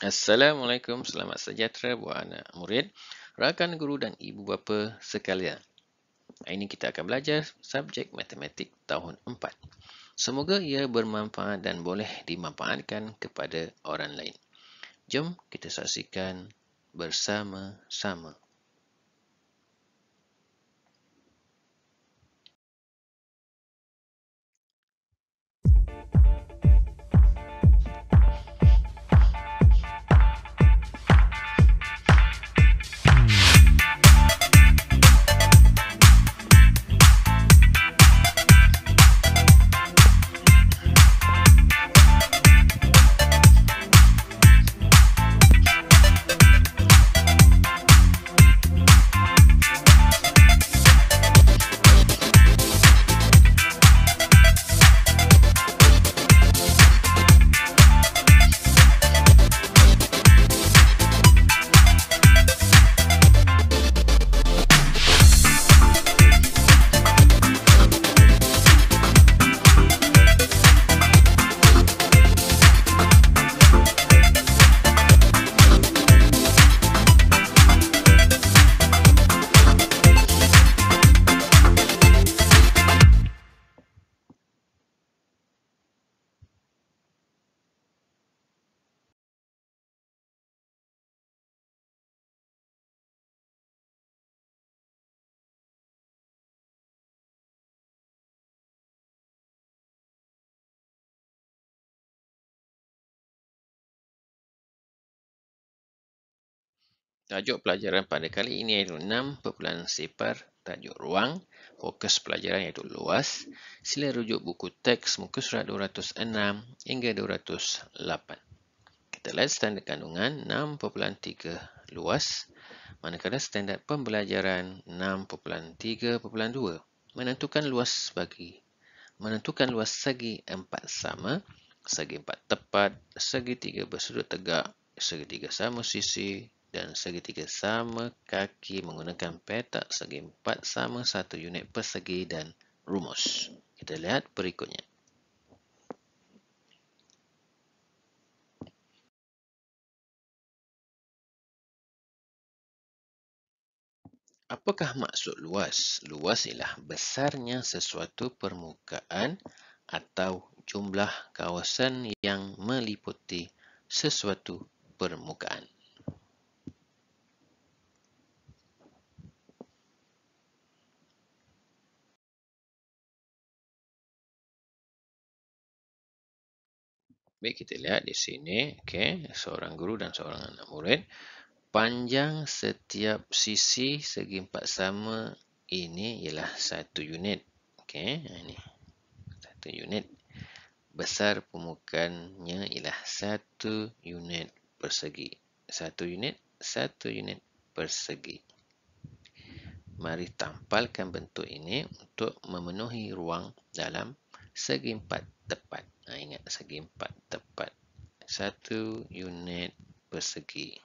Assalamualaikum, selamat sejahtera buat anak murid, rakan guru dan ibu bapa sekalian. Hari ini kita akan belajar subjek matematik tahun 4. Semoga ia bermanfaat dan boleh dimanfaatkan kepada orang lain. Jom kita saksikan bersama-sama. Tajuk pelajaran pada kali ini iaitu 6.0. Tajuk ruang. Fokus pelajaran iaitu luas. Sila rujuk buku teks muka surat 206 hingga 208. Kita lihat standard kandungan 6.3 luas. Manakala standard pembelajaran 6.3.2 menentukan luas segi 4 sama, segi 4 tepat, segitiga bersudut tegak, segitiga sama sisi dan segitiga sama kaki menggunakan petak segi 4 sama 1 unit persegi dan rumus. Kita lihat berikutnya. Apakah maksud luas? Luas ialah besarnya sesuatu permukaan atau jumlah kawasan yang meliputi sesuatu permukaan. Baik, kita lihat di sini, okey, seorang guru dan seorang anak murid. Panjang setiap sisi segi 4 sama ini ialah 1 unit. Okey, ini 1 unit. Besar permukaannya ialah 1 unit persegi. 1 unit persegi. Mari tampalkan bentuk ini untuk memenuhi ruang dalam segi 4 tepat. Ingat, segi 4 tepat. 1 unit persegi.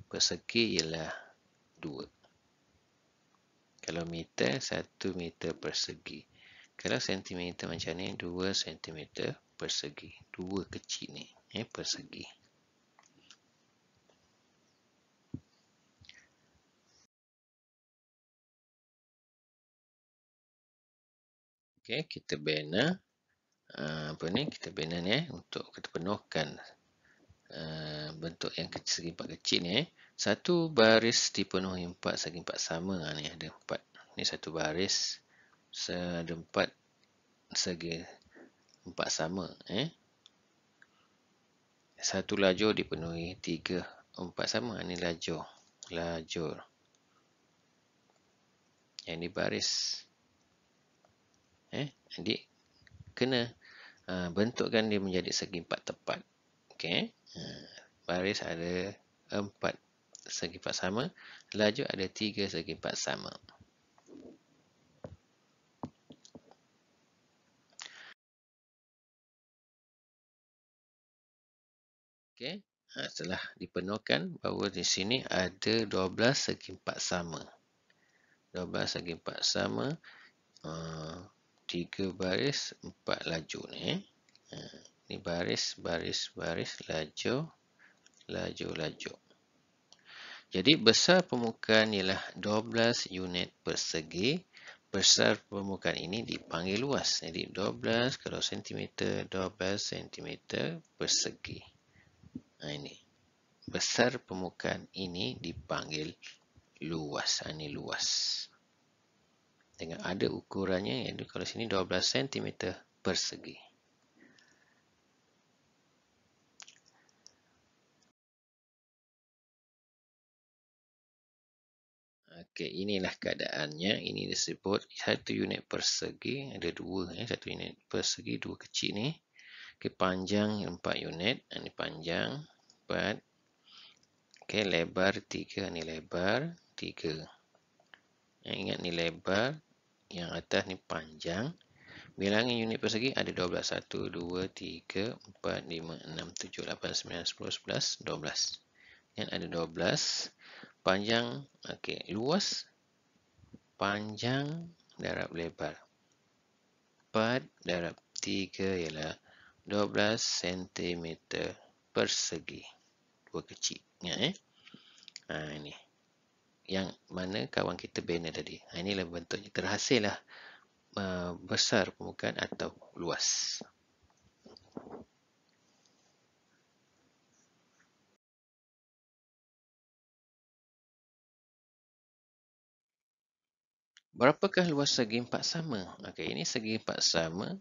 Persegi ialah 2. Kalau meter, 1 meter persegi. Kalau sentimeter macam ni, 2 sentimeter persegi. 2 kecil ni, persegi. Okey, kita bina kita bina ni untuk kita penuhkan bentuk yang segi 4 kecil ni. Satu baris dipenuhi 4 segi 4 sama. Ni ada 4. Ni satu baris ada 4 segi 4 sama. Satu lajur dipenuhi 3 4 sama. Ni lajur. Yang ni baris. Jadi kena bentukkan dia menjadi segi 4 tepat. Okey. Baris ada 4 segi 4 sama, lajur ada 3 segi 4 sama. Okey. Setelah dipenuhkan, bahawa di sini ada 12 segi 4 sama. 12 segi 4 sama, 3 baris, 4 lajur ni. Ini baris, baris, baris, laju, laju, laju. Jadi besar permukaan ialah 12 unit persegi. Besar permukaan ini dipanggil luas. Jadi 12 kalau sentimeter, 12 sentimeter persegi. Nah, ini. Besar permukaan ini dipanggil luas. Ini luas. Dengan ada ukurannya, iaitu kalau sini 12 cm persegi. Okey, inilah keadaannya. Ini disebut 1 unit persegi. Ada 2. 1 unit persegi, 2 kecil ni. Okey, panjang 4 unit. Ini panjang 4. Okey, lebar 3. Ini lebar 3. Ingat ni lebar. Yang atas ni panjang. Bilangan unit persegi ada 12. 1, 2, 3, 4, 5, 6, 7, 8, 9, 10, 11, 12. Kan ada 12. Panjang, okey, luas, panjang darab lebar. 4 darab 3 ialah 12 cm persegi. 2 kecil. Ingat ini. Yang mana kawan kita banner tadi. Inilah bentuknya. Terhasillah besar permukaan atau luas. Berapakah luas segi empat sama? Okey, ini segi empat sama.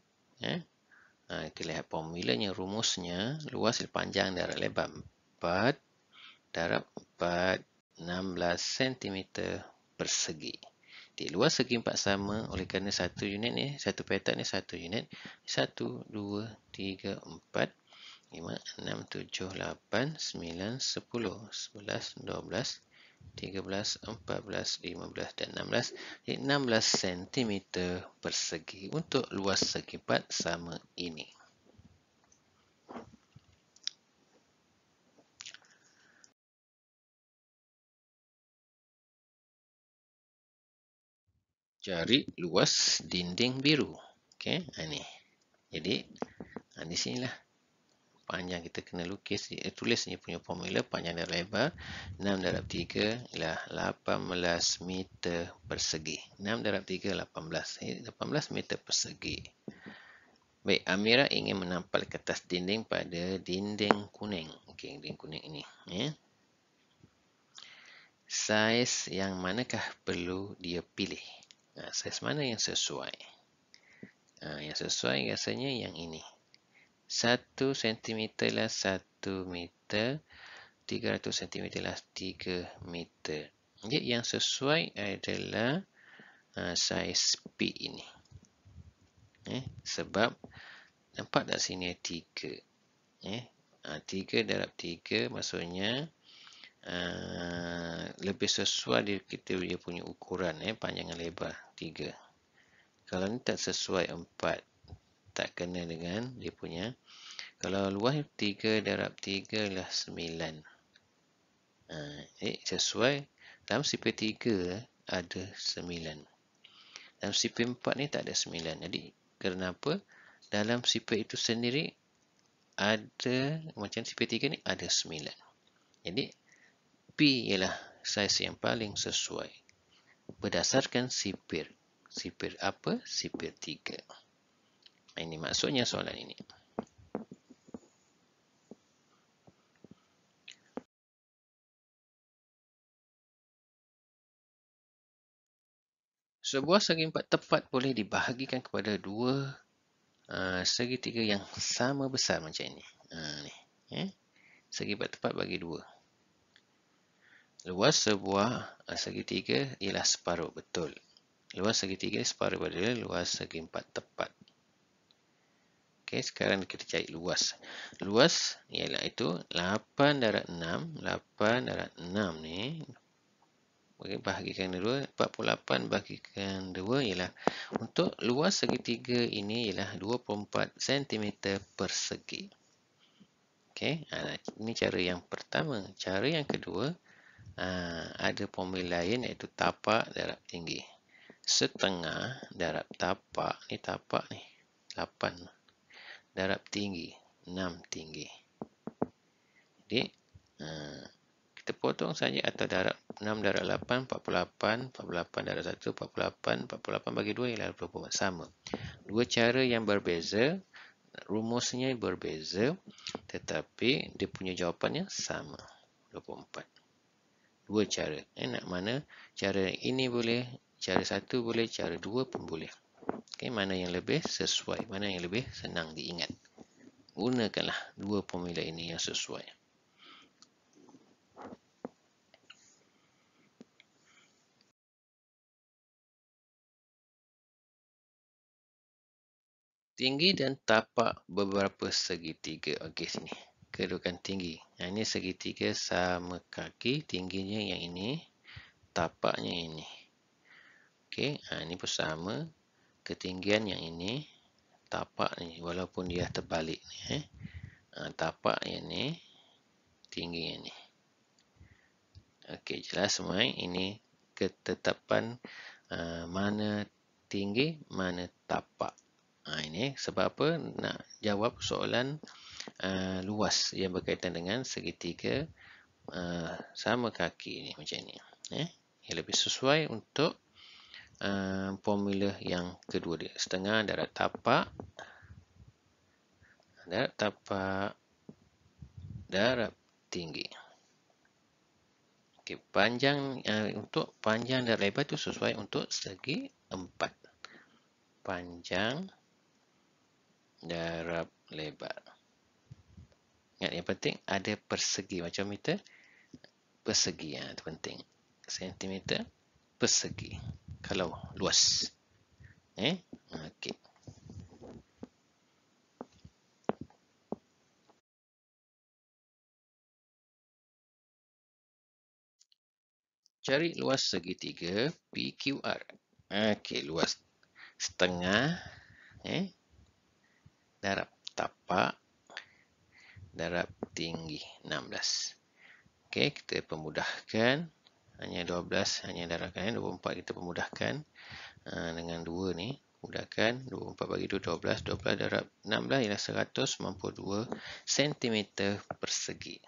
Kita lihat formulanya, rumusnya. Luas panjang darab lebar. 4 darab 4, 16 cm persegi. Di luas segi empat sama oleh kerana satu unit ni, satu petak ni satu unit. 1, 2, 3, 4, 5, 6, 7, 8, 9, 10, 11, 12, 13, 14, 15 dan 16. Jadi 16 cm persegi untuk luas segi empat sama ini. Cari luas dinding biru. Okey, ini. Jadi, di sinilah panjang kita kena lukis, tulis ni punya formula. Panjang darab lebar 6 darab 3 ialah 18 meter persegi. 6 darab 3 18. 18 meter persegi. Baik, Amira ingin menampal kertas dinding pada dinding kuning. Okey, dinding kuning ini. Saiz yang manakah perlu dia pilih? Saiz mana yang sesuai? Yang sesuai rasanya yang ini. 1 cm lah 1 meter. 300 cm lah 3 meter. Jadi yang sesuai adalah saiz P ini. Sebab nampak tak sini 3. 3 darab 3 maksudnya lebih sesuai kita dia punya ukuran. Panjang dan lebar 3. Kalau ni tak sesuai 4. Tak kena dengan dia punya. Kalau luas 3 darab 3 lah 9. Sesuai. Dalam sifar 3 ada 9. Dalam sifar 4 ni tak ada 9. Jadi kenapa? Dalam sifar itu sendiri ada, macam sifar 3 ni ada 9. Jadi P ialah saiz yang paling sesuai. Berdasarkan sifar. Sifar apa? Sifar 3. Ini maksudnya soalan ini. Sebuah segi empat tepat boleh dibahagikan kepada dua segitiga yang sama besar macam ini. Segi empat tepat bagi dua. Luas sebuah segitiga ialah separuh. Betul. Luas segitiga separuh pada luas segi empat tepat. Okey, sekarang kita cari luas. Luas ialah itu 8 darab 6. 8 darab 6 ni. Okey, bahagikan 2. 48 bahagikan 2 ialah untuk luas segitiga ini ialah 24 cm persegi. Okey, ini cara yang pertama. Cara yang kedua, ada formula lain iaitu tapak darab tinggi. Setengah darab tapak. Ni tapak ni. 8 darab tinggi. 6 tinggi. Jadi, kita potong saja atau darab 6 darab 8, 48, 48 darab 1, 48, 48 bagi 2 ialah 24. Sama. Dua cara yang berbeza, rumusnya berbeza, tetapi dia punya jawapannya sama, 24. Dua cara. Nak mana cara ini boleh, cara satu boleh, cara dua pun boleh. Okay, mana yang lebih sesuai, mana yang lebih senang diingat. Gunakanlah dua formula ini yang sesuai. Tinggi dan tapak beberapa segitiga. Okey, sini. Kedudukan tinggi. Ini segitiga sama kaki. Tingginya yang ini. Tapaknya ini. Okey, ini pun sama. Ketinggian yang ini. Tapak ni. Walaupun dia terbalik. Tapak yang ni. Tinggi yang ni. Okey, jelas semua. Ini ketetapan mana tinggi, mana tapak. Ini sebab apa? Nak jawab soalan luas yang berkaitan dengan segitiga sama kaki ni macam ni. Yang lebih sesuai untuk formula yang kedua dia. Setengah darab tapak, darab tinggi. Okay, panjang untuk panjang dan lebar itu sesuai untuk segi 4. Panjang darab lebar. Ingat yang penting ada persegi macam meter persegi, itu penting. Sentimeter persegi kalau luas. Okey. Cari luas segitiga PQR. Okey, luas setengah darab tapak darab tinggi 16. Okey, kita pemudahkan. Hanya 12, hanya darabkan 24 kita pemudahkan dengan 2 ni. Mudahkan 24 bagi 2 12, 12 darab 16 ialah 192 cm persegi.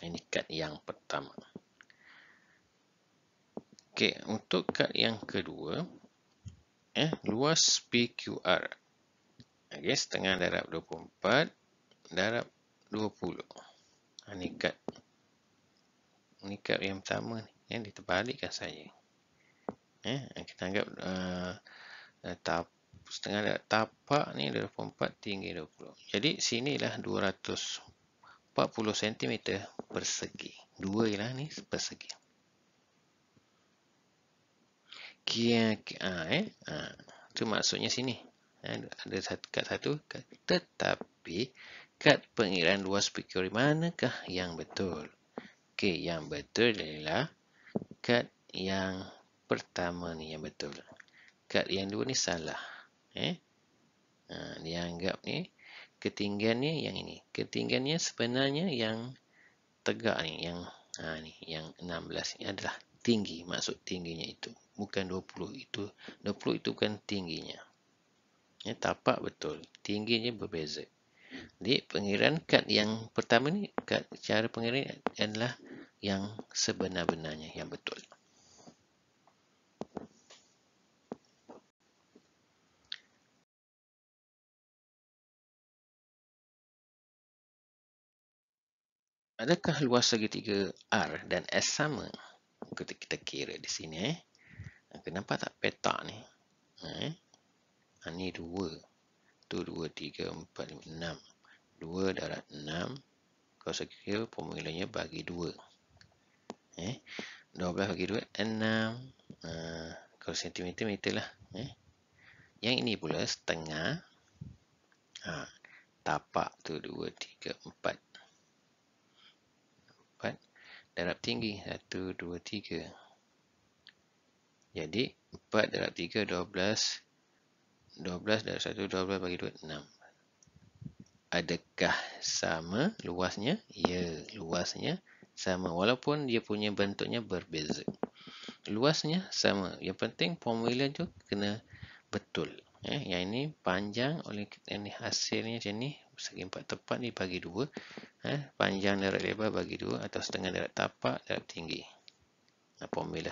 Ini kad yang pertama. Okey, untuk kad yang kedua, luas PQR. Okey, setengah darab 24 darab 20. Ini kad. Ini kad yang pertama ni, diterbalikkan saja. Kita anggap setengah darab tapak ni 24 tinggi 20. Jadi sinilah 240 cm persegi. 2 ialah ni persegi. Itu maksudnya sini. Ada kad satu. Tetapi kad pengiraan luas PQR manakah yang betul? Okey, yang betul adalah kad yang pertama ni yang betul. Kad yang dua ni salah. Dia anggap ni ketinggiannya yang ini. Ketinggiannya sebenarnya yang tegak ni, yang 16 ni adalah tinggi. Maksud tingginya itu bukan 20 itu. 20 itu bukan tingginya. Tapak betul. Tingginya berbeza. Jadi pengiraan kad yang pertama ni, kad cara pengiraan adalah yang sebenar-benarnya, yang betul. Adakah luas segitiga R dan S sama? Kita kira di sini. Kenapa tak petak ni? Ini 2. Tu 2, 3, 4, 5, 6. 2 darab 6. Kalau saya kira formulanya bagi 2. 12 bagi 2, 6. Kalau sentimeter, meter lah. Yang ini pula setengah. Tapak tu 2, 3, 4. 4 darab tinggi 1, 2, 3. Jadi 4 darab 3, 12. 12 darab 1, 12 bagi 2, 6. Adakah sama luasnya? Ya, luasnya sama. Walaupun dia punya bentuknya berbeza. Luasnya sama. Yang penting formula tu kena betul. Yang ini panjang, oleh ini hasilnya macam ni. Segi 4 tepat ni bagi 2. Panjang darab lebar bagi 2 atau setengah darab tapak darab tinggi. Formula.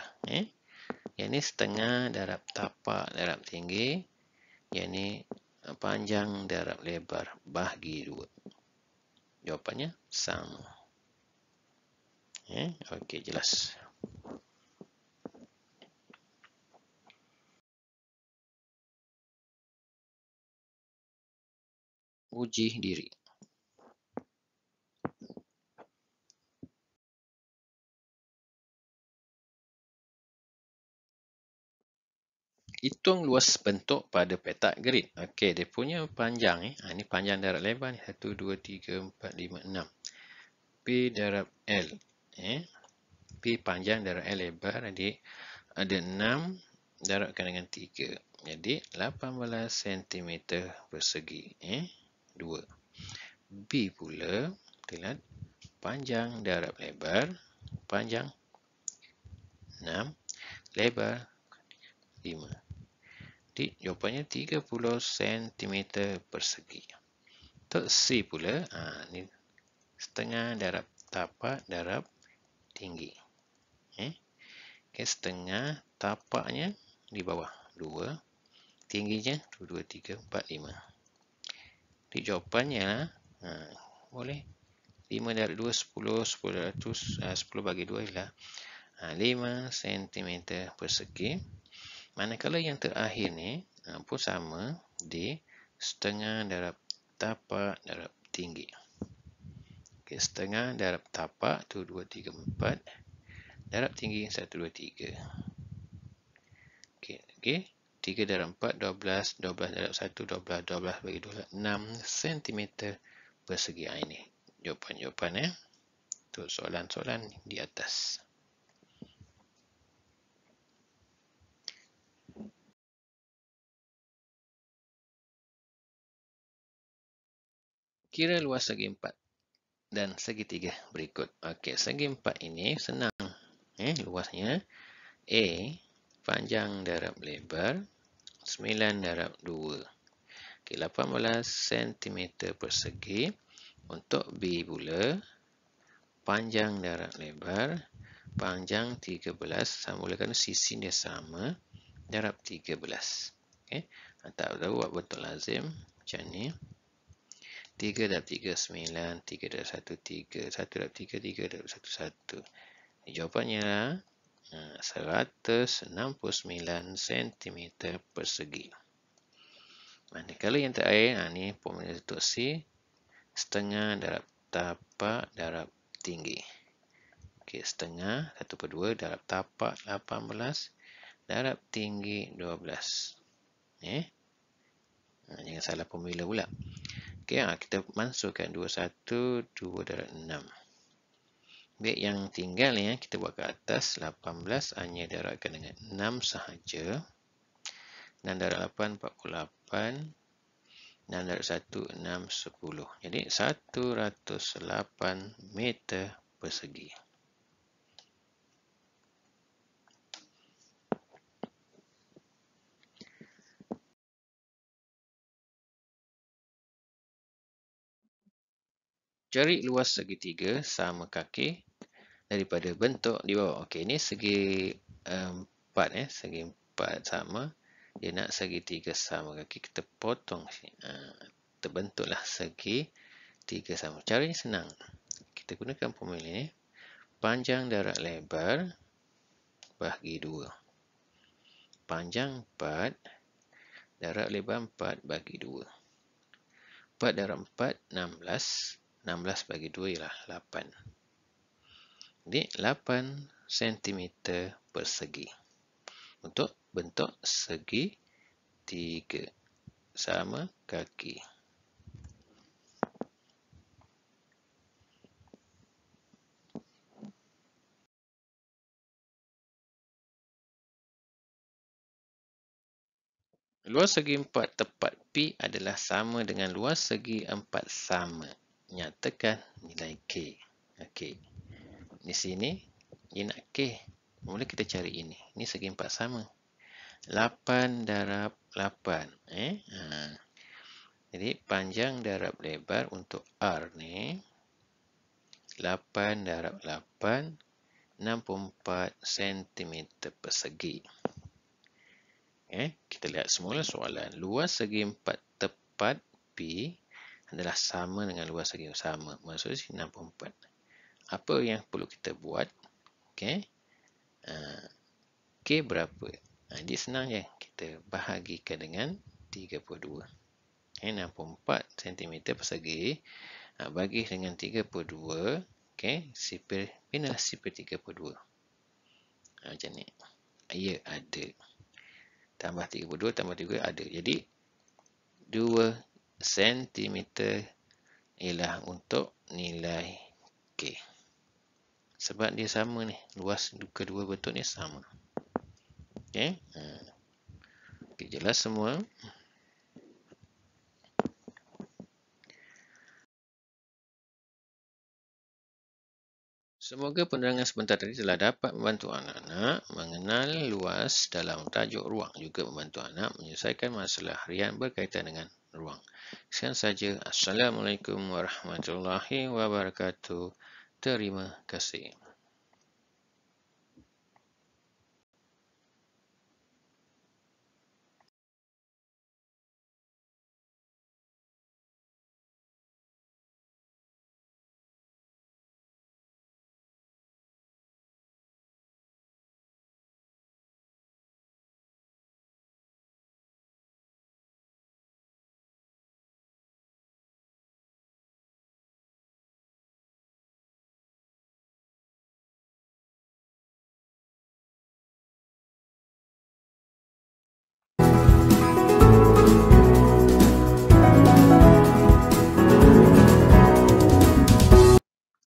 Yang ni setengah darab tapak darab tinggi. Yang ni panjang darab lebar bagi 2. Jawapannya sama. Okey, jelas. Uji diri. Hitung luas bentuk pada petak grid. Okey, dia punya panjang ni panjang darab lebar ni 1 2 3 4 5 6. P darab L. P panjang darab L lebar, jadi ada 6 darabkan dengan 3. Jadi 18 cm persegi. 2. B pula, lihat, panjang darab lebar, panjang 6, lebar 5. Jadi jawapannya 30 cm persegi. Untuk C pula, ni setengah darab tapak darab tinggi. Setengah tapaknya di bawah 2, tingginya 2, 3, 4, 5. Jadi jawapannya boleh 5 darab 2, 10, 10 bagi 2 ialah 5 cm persegi. Manakala yang terakhir ni pun sama, di setengah darab tapak darab tinggi. Setengah darab tapak tu 2, 3, 4. Darab tinggi 1, 2, 3. Okey. 3 darab 4, 12. 12 darab 1, 12. 12 bagi 2, 6 cm persegi. Ini jawapan-jawapan untuk soalan-soalan di atas. Kira luas segi 4 dan segitiga berikut. Okey, segi 4 ini senang. Luasnya A, panjang darab lebar 9 darab 2. Okey, 18 cm persegi. Untuk B pula, panjang darab lebar, panjang 13, sama mulakan sisi dia sama, darab 13. Okey, tak tahu buat bentuk lazim macam ni. 3 darab 3, 9. 3 darab 1, 3. 1 darab 3, 3 darab 1, 1. Jawapannya 169 cm persegi. Manakala yang terakhir, ni formula untuk C, setengah darab tapak darab tinggi. Okey, setengah 1/2 darab tapak 18 darab tinggi 12. Jangan salah formula pula. Okey, kita masukkan 21, 2 darab 6. Baik, yang tinggal ni kita buat ke atas 18 hanya darabkan dengan 6 sahaja. 6 darab 8, 48. 6 darab 1, 6, 10. Jadi 108 meter persegi. Cari luas segitiga sama kaki daripada bentuk di bawah. Okey, ini segi 4 segi 4 sama. Dia nak segitiga sama kaki, kita potong sini. Terbentuklah segitiga sama. Caranya senang. Kita gunakan formula ini. Panjang darab lebar bagi 2. Panjang 4 darab lebar 4 bagi 2. 4 darab 4, 16. 16 bagi 2 ialah 8. Jadi 8 cm persegi. Untuk bentuk segitiga sama kaki. Luas segi 4 tepat P adalah sama dengan luas segi 4 sama. Nyatakan nilai K. Okey. Di sini, dia nak K. Mula kita cari ini. Ini segi 4 sama. 8 darab 8. Jadi panjang darab lebar untuk R ni 8 darab 8, 64 cm persegi. Kita lihat semula soalan. Luas segi 4 tepat P adalah sama dengan luas segi sama. Maksudnya 64. Apa yang perlu kita buat? K berapa? Dia senang je. Kita bahagikan dengan 32. 64 cm persegi. Bagi dengan 32. Binalah sifar 32. Macam ni. Ya, ada. Tambah 32, tambah 3 ada. Jadi, 2 cm ialah untuk nilai K. Sebab dia sama ni. Luas kedua bentuk ni sama. Okey, jelas semua. Semoga penerangan sebentar tadi telah dapat membantu anak-anak mengenal luas dalam tajuk ruang, juga membantu anak menyelesaikan masalah harian berkaitan dengan ruang. Sekian saja. Assalamualaikum warahmatullahi wabarakatuh. Terima kasih.